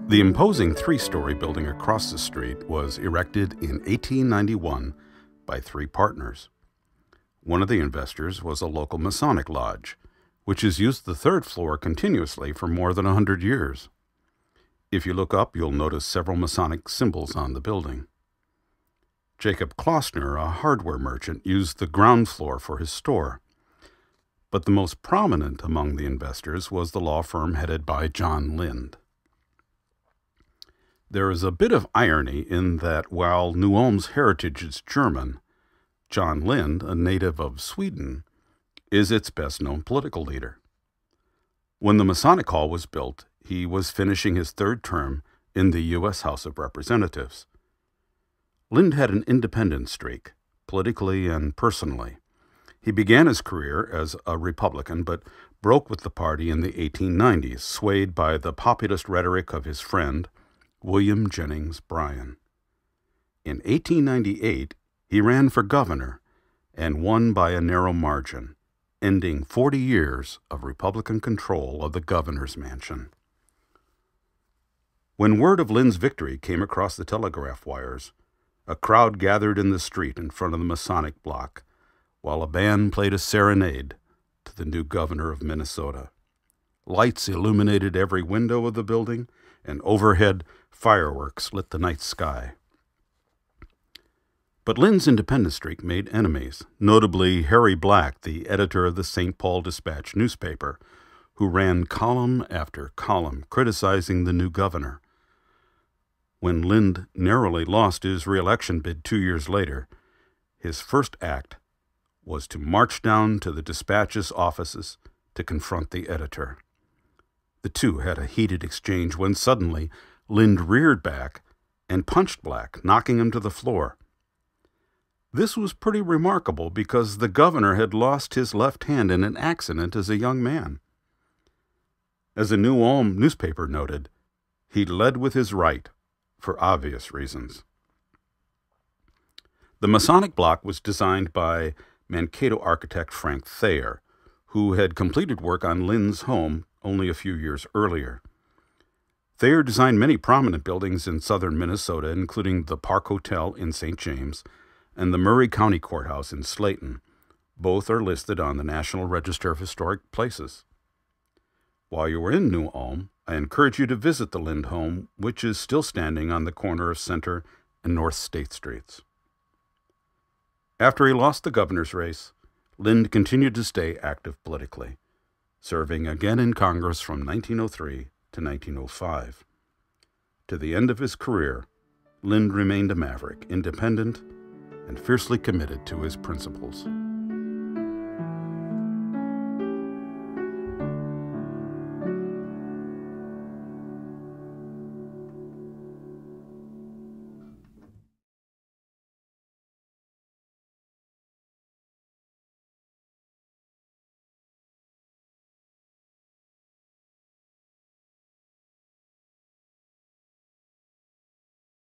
The imposing three-story building across the street was erected in 1891 by three partners. One of the investors was a local Masonic lodge, which has used the third floor continuously for more than 100 years. If you look up, you'll notice several Masonic symbols on the building. Jacob Klossner, a hardware merchant, used the ground floor for his store. But the most prominent among the investors was the law firm headed by John Lind. There is a bit of irony in that while New Ulm's heritage is German, John Lind, a native of Sweden, is its best-known political leader. When the Masonic Hall was built, he was finishing his third term in the U.S. House of Representatives. Lind had an independent streak, politically and personally. He began his career as a Republican, but broke with the party in the 1890s, swayed by the populist rhetoric of his friend, William Jennings Bryan. In 1898, he ran for governor and won by a narrow margin, ending 40 years of Republican control of the governor's mansion. When word of Lind's victory came across the telegraph wires, a crowd gathered in the street in front of the Masonic Block, while a band played a serenade to the new governor of Minnesota. Lights illuminated every window of the building, and overhead fireworks lit the night sky. But Lind's independent streak made enemies, notably Harry Black, the editor of the St. Paul Dispatch newspaper, who ran column after column criticizing the new governor. When Lind narrowly lost his re-election bid 2 years later, his first act was to march down to the Dispatch's offices to confront the editor. The two had a heated exchange when suddenly Lind reared back and punched Black, knocking him to the floor. This was pretty remarkable because the governor had lost his left hand in an accident as a young man. As a New Ulm newspaper noted, he led with his right for obvious reasons. The Masonic Block was designed by Mankato architect Frank Thayer, who had completed work on Lind's home only a few years earlier. Thayer designed many prominent buildings in southern Minnesota, including the Park Hotel in St. James and the Murray County Courthouse in Slayton. Both are listed on the National Register of Historic Places. While you are in New Ulm, I encourage you to visit the Lind home, which is still standing on the corner of Center and North State Streets. After he lost the governor's race, Lind continued to stay active politically, serving again in Congress from 1903 to 1905. To the end of his career, Lind remained a maverick, independent, and fiercely committed to his principles.